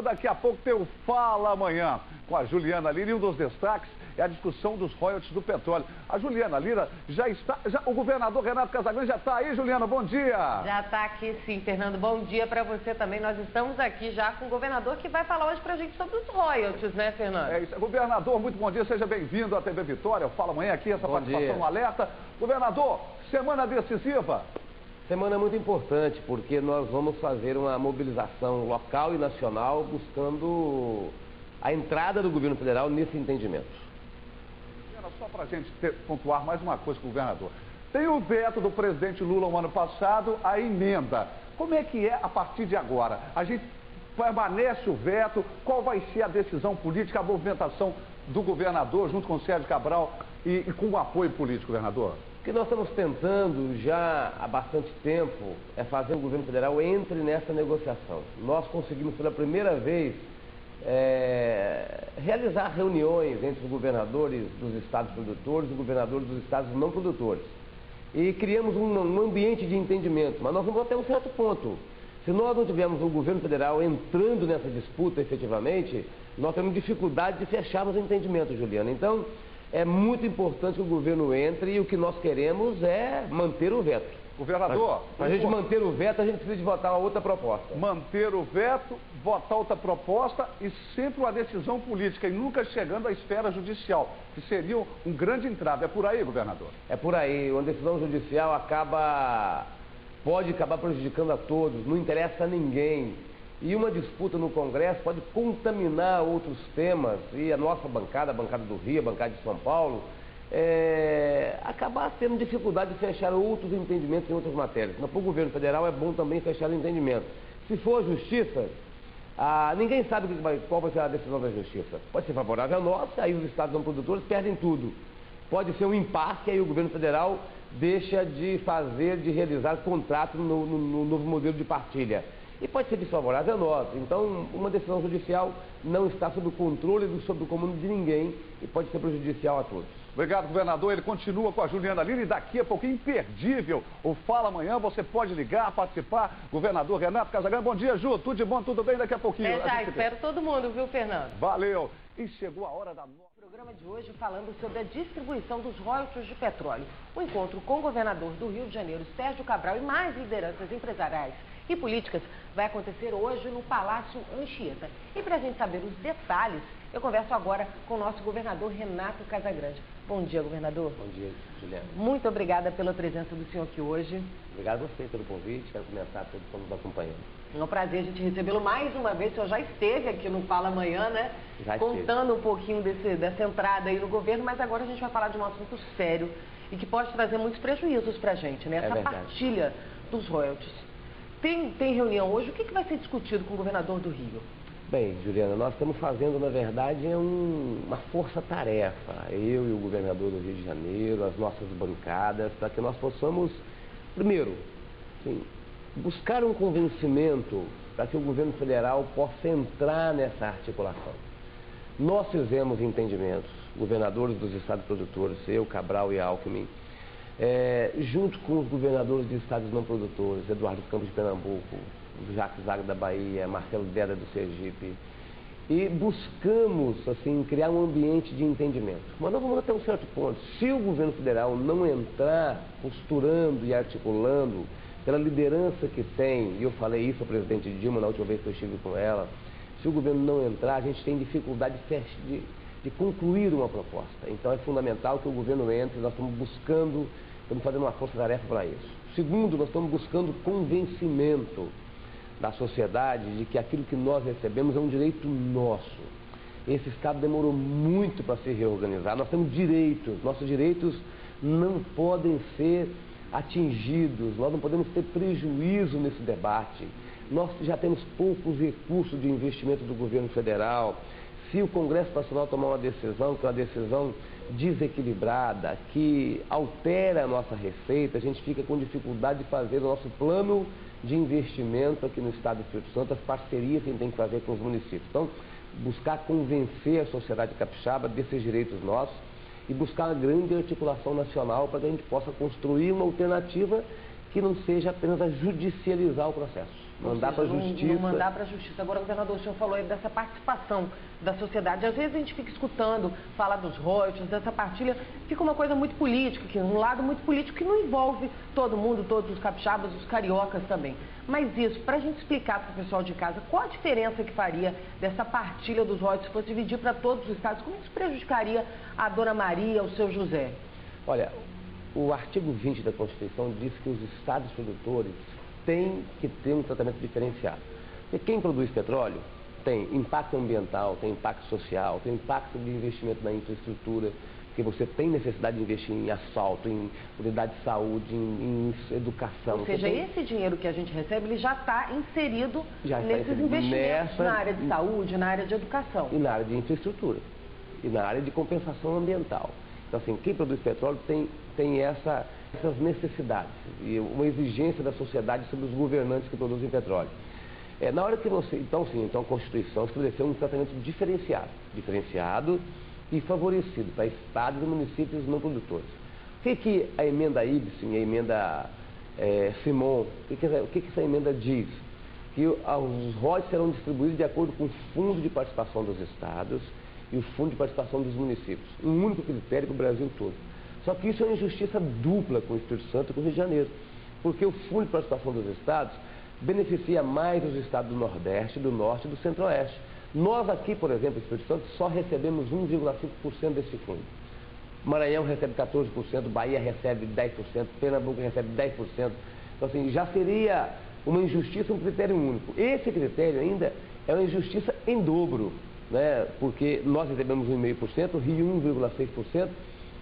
Daqui a pouco tem o Fala Amanhã com a Juliana Lira e um dos destaques é a discussão dos royalties do petróleo. A Juliana Lira já está, o governador Renato Casagrande já está aí, Juliana, bom dia. Já está aqui sim, Fernando, bom dia para você também. Nós estamos aqui já com o governador que vai falar hoje para a gente sobre os royalties, né, Fernando? É isso, governador, muito bom dia, seja bem-vindo à TV Vitória, Fala Amanhã aqui, essa participação no Alerta. Governador, semana decisiva. Semana muito importante, porque nós vamos fazer uma mobilização local e nacional buscando a entrada do governo federal nesse entendimento. Só para a gente pontuar mais uma coisa com o governador. Tem o veto do presidente Lula no ano passado, a emenda. Como é que é a partir de agora? A gente permanece o veto? Qual vai ser a decisão política, a movimentação do governador junto com o Sérgio Cabral e com o apoio político, governador? O que nós estamos tentando já há bastante tempo é fazer o governo federal entre nessa negociação. Nós conseguimos pela primeira vez realizar reuniões entre os governadores dos estados produtores e os governadores dos estados não produtores. E criamos um ambiente de entendimento, mas nós vamos até um certo ponto. Se nós não tivermos o governo federal entrando nessa disputa efetivamente, nós temos dificuldade de fecharmos o entendimento, Juliana. Então, é muito importante que o governo entre e o que nós queremos é manter o veto. Governador... Para a gente manter o veto, a gente precisa de votar uma outra proposta. Manter o veto, votar outra proposta e sempre uma decisão política e nunca chegando à esfera judicial, que seria um grande entrave. É por aí, governador? É por aí. Uma decisão judicial pode acabar prejudicando a todos, não interessa a ninguém. E uma disputa no Congresso pode contaminar outros temas, e a nossa bancada, a bancada do Rio, a bancada de São Paulo, acabar tendo dificuldade de fechar outros entendimentos em outras matérias. Mas para o governo federal é bom também fechar o entendimento. Se for a justiça, ninguém sabe qual vai ser a decisão da justiça. Pode ser favorável a nós, aí os estados não produtores perdem tudo. Pode ser um impasse, aí o governo federal deixa de realizar contrato no novo modelo de partilha. E pode ser desfavorável a nós. Então, uma decisão judicial não está sob o controle, sob o comando de ninguém e pode ser prejudicial a todos. Obrigado, governador. Ele continua com a Juliana Lira e daqui a pouquinho, imperdível, o Fala Amanhã. Você pode ligar, participar. Governador Renato Casagrande, bom dia, Ju. Tudo de bom, tudo bem? Daqui a pouquinho. Espero todo mundo, viu, Fernando? Valeu. E chegou a hora da nova... Programa de hoje falando sobre a distribuição dos royalties de petróleo. O encontro com o governador do Rio de Janeiro, Sérgio Cabral, e mais lideranças empresariais e políticas vai acontecer hoje no Palácio Anchieta. E para a gente saber os detalhes, eu converso agora com o nosso governador Renato Casagrande. Bom dia, governador. Bom dia, Juliana. Muito obrigada pela presença do senhor aqui hoje. Obrigado a você pelo convite, quero começar a todos nos acompanhando. É um prazer a gente recebê-lo mais uma vez. O senhor já esteve aqui no Fala Amanhã, né? Já contando um pouquinho dessa entrada aí no governo, mas agora a gente vai falar de um assunto sério e que pode trazer muitos prejuízos para a gente, né? Essa partilha dos royalties. Tem reunião hoje, o que vai ser discutido com o governador do Rio? Bem, Juliana, nós estamos fazendo, na verdade, uma força-tarefa, eu e o governador do Rio de Janeiro, as nossas bancadas, para que nós possamos, primeiro, buscar um convencimento para que o governo federal possa entrar nessa articulação. Nós fizemos entendimentos, governadores dos estados produtores, eu, Cabral e Alckmin, junto com os governadores de estados não produtores, Eduardo Campos de Pernambuco, Jacques Wagner da Bahia, Marcelo Deda do Sergipe, e buscamos, criar um ambiente de entendimento. Mas nós vamos até um certo ponto. Se o governo federal não entrar costurando e articulando, pela liderança que tem, e eu falei isso ao presidente Dilma na última vez que eu estive com ela, se o governo não entrar, a gente tem dificuldade de concluir uma proposta. Então é fundamental que o governo entre, nós estamos fazendo uma força-tarefa para isso. Segundo, nós estamos buscando convencimento da sociedade de que aquilo que nós recebemos é um direito nosso. Esse Estado demorou muito para se reorganizar, nós temos direitos, nossos direitos não podem ser atingidos, nós não podemos ter prejuízo nesse debate. Nós já temos poucos recursos de investimento do governo federal. Se o Congresso Nacional tomar uma decisão, que é uma decisão desequilibrada, que altera a nossa receita, a gente fica com dificuldade de fazer o nosso plano de investimento aqui no Estado do Espírito Santo, as parcerias que a gente tem que fazer com os municípios. Então, buscar convencer a sociedade capixaba desses direitos nossos e buscar uma grande articulação nacional para que a gente possa construir uma alternativa que não seja apenas a judicializar o processo. Mandar para a justiça. Não mandar para a justiça. Agora, governador, o senhor falou aí dessa participação da sociedade. Às vezes a gente fica escutando falar dos royalties, dessa partilha, fica uma coisa muito política, um lado muito político que não envolve todo mundo, todos os capixabas, os cariocas também. Mas isso, para a gente explicar para o pessoal de casa, qual a diferença que faria dessa partilha dos royalties se fosse dividir para todos os estados? Como isso prejudicaria a dona Maria, o seu José? Olha, o artigo 20 da Constituição diz que os estados produtores têm que ter um tratamento diferenciado. Porque quem produz petróleo tem impacto ambiental, tem impacto social, tem impacto de investimento na infraestrutura, porque você tem necessidade de investir em asfalto, em unidade de saúde, em educação. Ou seja, esse dinheiro que a gente recebe, ele já está inserido nesses investimentos na área de saúde, na área de educação. E na área de infraestrutura, e na área de compensação ambiental. Então, assim, quem produz petróleo tem essas necessidades e uma exigência da sociedade sobre os governantes que produzem petróleo. Na hora que você... Então, sim, a Constituição estabeleceu um tratamento diferenciado e favorecido para estados e municípios não produtores. O que a emenda Ibsen e a emenda Simon, o que essa emenda diz? Que os royalties serão distribuídos de acordo com o fundo de participação dos estados e o fundo de participação dos municípios. Um único critério para o Brasil todo. Só que isso é uma injustiça dupla com o Espírito Santo e com o Rio de Janeiro. Porque o fundo de participação dos estados beneficia mais os estados do Nordeste, do Norte e do Centro-Oeste. Nós aqui, por exemplo, no Espírito Santo, só recebemos 1,5% desse fundo. Maranhão recebe 14%, Bahia recebe 10%, Pernambuco recebe 10%. Então, assim, já seria uma injustiça, um critério único. Esse critério ainda é uma injustiça em dobro, né? Porque nós recebemos 1,5%, Rio 1,6%,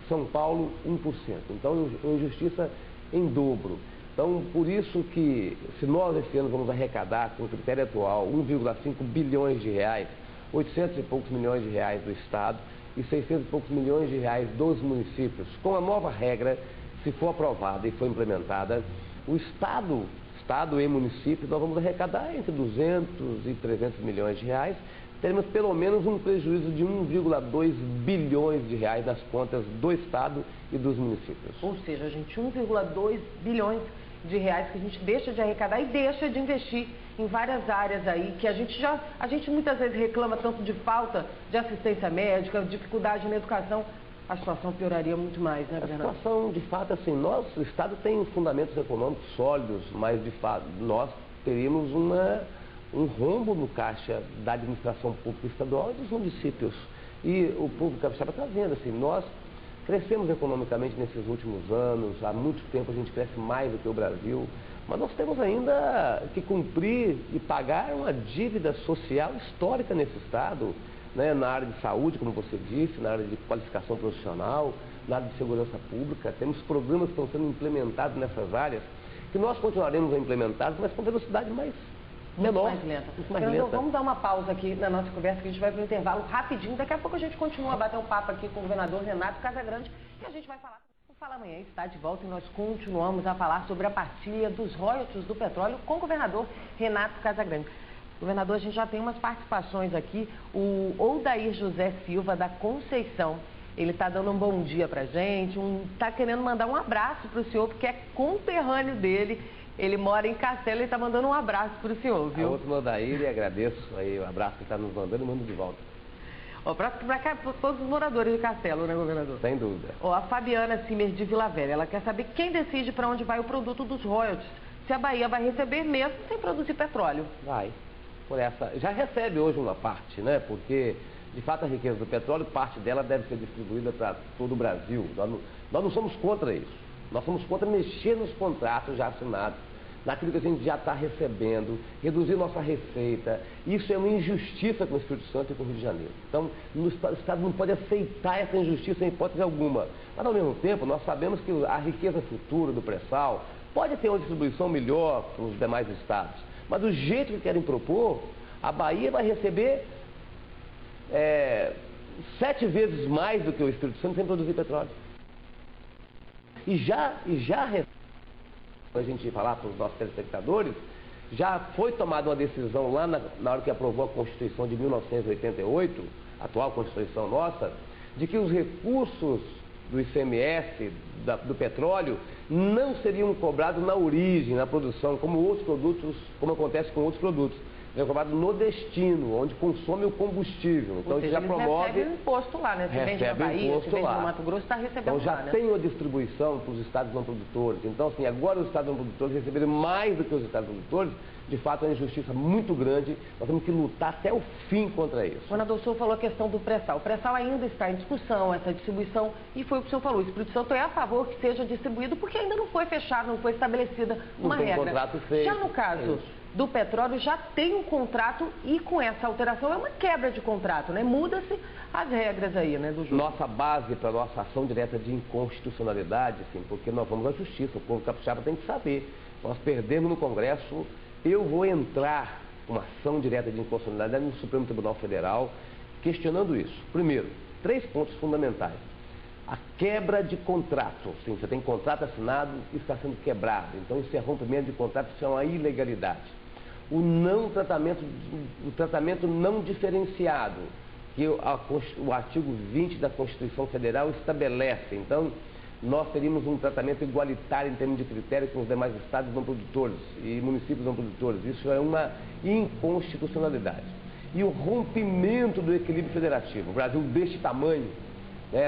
São Paulo 1%. Então, é uma injustiça em dobro. Então, por isso que, se nós esse ano vamos arrecadar, com o critério atual, 1,5 bilhões de reais, 800 e poucos milhões de reais do Estado e 600 e poucos milhões de reais dos municípios, com a nova regra, se for aprovada e for implementada, o Estado e municípios, nós vamos arrecadar entre 200 e 300 milhões de reais, teremos pelo menos um prejuízo de 1,2 bilhões de reais nas contas do Estado e dos municípios. Ou seja, 1,2 bilhões de reais que a gente deixa de arrecadar e deixa de investir em várias áreas aí, que a gente muitas vezes reclama tanto de falta de assistência médica, dificuldade na educação. A situação pioraria muito mais, né, governador? A situação, de fato, assim, o Estado tem fundamentos econômicos sólidos, mas, de fato, nós teríamos um rombo no caixa da administração pública estadual e dos municípios. E o povo capixaba está vendo, assim, nós crescemos economicamente nesses últimos anos, há muito tempo a gente cresce mais do que o Brasil, mas nós temos ainda que cumprir e pagar uma dívida social histórica nesse Estado, né, na área de saúde, como você disse, na área de qualificação profissional, na área de segurança pública. Temos programas que estão sendo implementados nessas áreas, que nós continuaremos a implementar, mas com velocidade menor, mais lenta. Então, vamos dar uma pausa aqui na nossa conversa, que a gente vai para o intervalo rapidinho. Daqui a pouco a gente continua a bater um papo aqui com o governador Renato Casagrande, e a gente vai falar. O Fala Amanhã está de volta e nós continuamos a falar sobre a partilha dos royalties do petróleo com o governador Renato Casagrande. Governador, a gente já tem umas participações aqui. O Odair José Silva, da Conceição, ele está dando um bom dia para a gente, está querendo mandar um abraço para o senhor, porque é conterrâneo dele. Ele mora em Castelo e está mandando um abraço para o senhor, viu? Outro Odair, e agradeço aí o abraço que está nos mandando e mando de volta. Um abraço para todos os moradores de Castelo, né, governador? Sem dúvida. A Fabiana Simer de Vila Velha, ela quer saber quem decide para onde vai o produto dos royalties. Se a Bahia vai receber mesmo sem produzir petróleo. Vai. Por essa, já recebe hoje uma parte, né? Porque, de fato, a riqueza do petróleo, parte dela deve ser distribuída para todo o Brasil. Nós não somos contra isso. Nós somos contra mexer nos contratos já assinados, naquilo que a gente já está recebendo, reduzir nossa receita. Isso é uma injustiça com o Espírito Santo e com o Rio de Janeiro. Então, o Estado não pode aceitar essa injustiça em hipótese alguma. Mas, ao mesmo tempo, nós sabemos que a riqueza futura do pré-sal pode ter uma distribuição melhor para os demais estados. Mas do jeito que querem propor, a Bahia vai receber 7 vezes mais do que o Espírito Santo sem produzir petróleo. E já a gente falar para os nossos telespectadores, já foi tomada uma decisão lá na hora que aprovou a Constituição de 1988, a atual Constituição nossa, de que os recursos do ICMS, do petróleo, não seriam cobrados na origem, na produção, como outros produtos, como acontece com outros produtos. É cobrado no destino, onde consome o combustível. Então, seja, já promove... recebe o imposto lá, né? Se vende na Bahia, se vende no Mato Grosso, está recebendo então, já lá, né? tem a distribuição para os estados não produtores. Então, assim, agora os estados não produtores receberem mais do que os estados produtores, de fato, é uma injustiça muito grande. Nós temos que lutar até o fim contra isso. Governador, o senhor falou a questão do pré-sal. O pré-sal ainda está em discussão, essa distribuição, e foi o que o senhor falou. O Espírito Santo é a favor que seja distribuído, porque ainda não foi fechado, não foi estabelecida uma regra. Contrato feito. Já no caso do petróleo, já tem um contrato e com essa alteração é uma quebra de contrato, né? Muda-se as regras aí, né, do jogo. Nossa base para a nossa ação direta de inconstitucionalidade, assim, porque nós vamos à justiça, o povo capixaba tem que saber. Nós perdemos no Congresso, eu vou entrar com uma ação direta de inconstitucionalidade no Supremo Tribunal Federal, questionando isso. Primeiro, 3 pontos fundamentais. A quebra de contrato. Sim, você tem contrato assinado e está sendo quebrado. Então, isso é rompimento de contrato, isso é uma ilegalidade. O tratamento não diferenciado, que o artigo 20 da Constituição Federal estabelece. Então, nós teríamos um tratamento igualitário em termos de critérios com os demais estados não produtores e municípios não produtores. Isso é uma inconstitucionalidade. E o rompimento do equilíbrio federativo. O Brasil deste tamanho,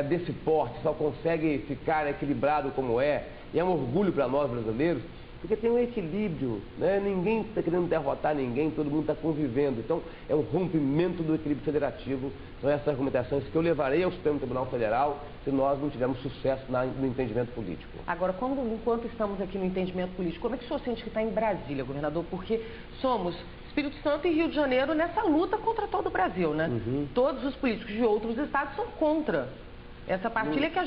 desse porte, só consegue ficar equilibrado como é, e é um orgulho para nós brasileiros, porque tem um equilíbrio, né? Ninguém está querendo derrotar ninguém, todo mundo está convivendo. Então, é um rompimento do equilíbrio federativo. São essas argumentações que eu levarei ao Supremo Tribunal Federal se nós não tivermos sucesso no entendimento político. Agora, enquanto estamos aqui no entendimento político, como é que o senhor sente que está em Brasília, governador? Porque somos Espírito Santo e Rio de Janeiro nessa luta contra todo o Brasil, né? Todos os políticos de outros estados são contra essa partilha que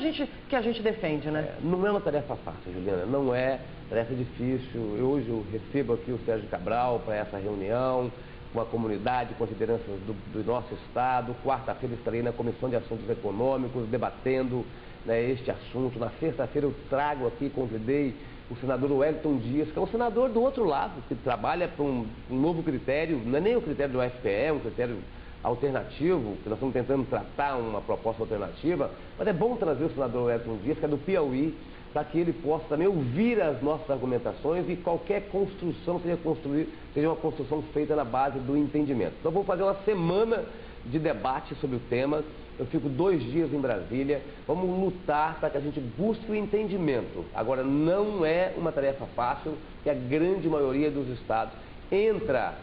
a gente defende, né? Não é uma tarefa fácil, Juliana, não é tarefa difícil. Hoje eu recebo aqui o Sérgio Cabral para essa reunião com a comunidade, com as lideranças do nosso estado. Quarta-feira estarei na Comissão de Assuntos Econômicos debatendo, né, este assunto. Na sexta-feira eu trago aqui, convidei o senador Wellington Dias, que é um senador do outro lado, que trabalha para um novo critério, não é nem o critério do UFPE, é um critério alternativo, que nós estamos tentando tratar uma proposta alternativa, mas é bom trazer o senador Wellington Dias, que é do Piauí, para que ele possa também ouvir as nossas argumentações e qualquer construção seja uma construção feita na base do entendimento. Então vamos fazer uma semana de debate sobre o tema, eu fico 2 dias em Brasília, vamos lutar para que a gente busque o entendimento. Agora, não é uma tarefa fácil, que a grande maioria dos estados entra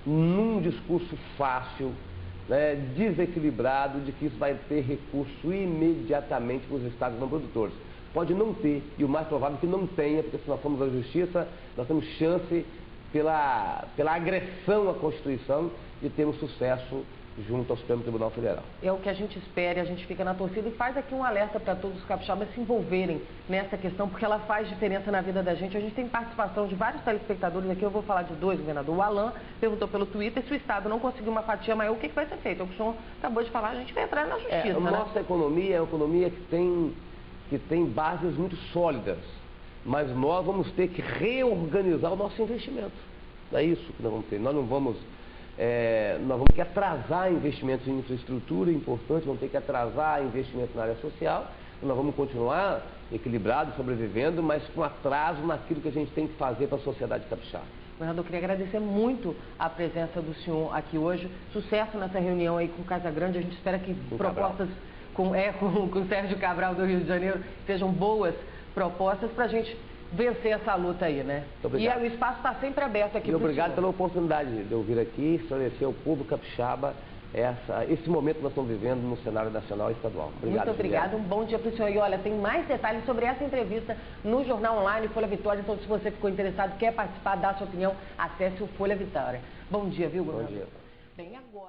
num discurso fácil, né, desequilibrado, de que isso vai ter recurso imediatamente para os estados não produtores. Pode não ter, e o mais provável é que não tenha, porque se nós formos à justiça, nós temos chance, pela agressão à Constituição, de termos sucesso junto ao Supremo Tribunal Federal. É o que a gente espera, a gente fica na torcida e faz aqui um alerta para todos os capixabas se envolverem nessa questão, porque ela faz diferença na vida da gente. A gente tem participação de vários telespectadores aqui, eu vou falar de 2, governador. O Alan perguntou pelo Twitter se o Estado não conseguir uma fatia maior, o que vai ser feito? O que o senhor acabou de falar, a gente vai entrar na justiça, a nossa economia é uma economia que tem bases muito sólidas, mas nós vamos ter que reorganizar o nosso investimento. É isso que nós vamos ter. Nós vamos ter que atrasar investimentos em infraestrutura, importante, vamos ter que atrasar investimentos na área social, nós vamos continuar equilibrados, sobrevivendo, mas com atraso naquilo que a gente tem que fazer para a sociedade capixaba. Governador, eu queria agradecer muito a presença do senhor aqui hoje. Sucesso nessa reunião aí com Casa Grande. A gente espera que propostas com o Sérgio Cabral do Rio de Janeiro sejam boas propostas para a gente vencer essa luta aí, né? E o espaço está sempre aberto aqui. E obrigado pela oportunidade de eu vir aqui esclarecer ao povo capixaba esse momento que nós estamos vivendo no cenário nacional e estadual. Obrigado. Muito obrigado, um bom dia para o senhor. E olha, tem mais detalhes sobre essa entrevista no Jornal Online Folha Vitória. Então, se você ficou interessado, quer participar, dar sua opinião, acesse o Folha Vitória. Bom dia, viu, governador? Bom dia. Bem, agora...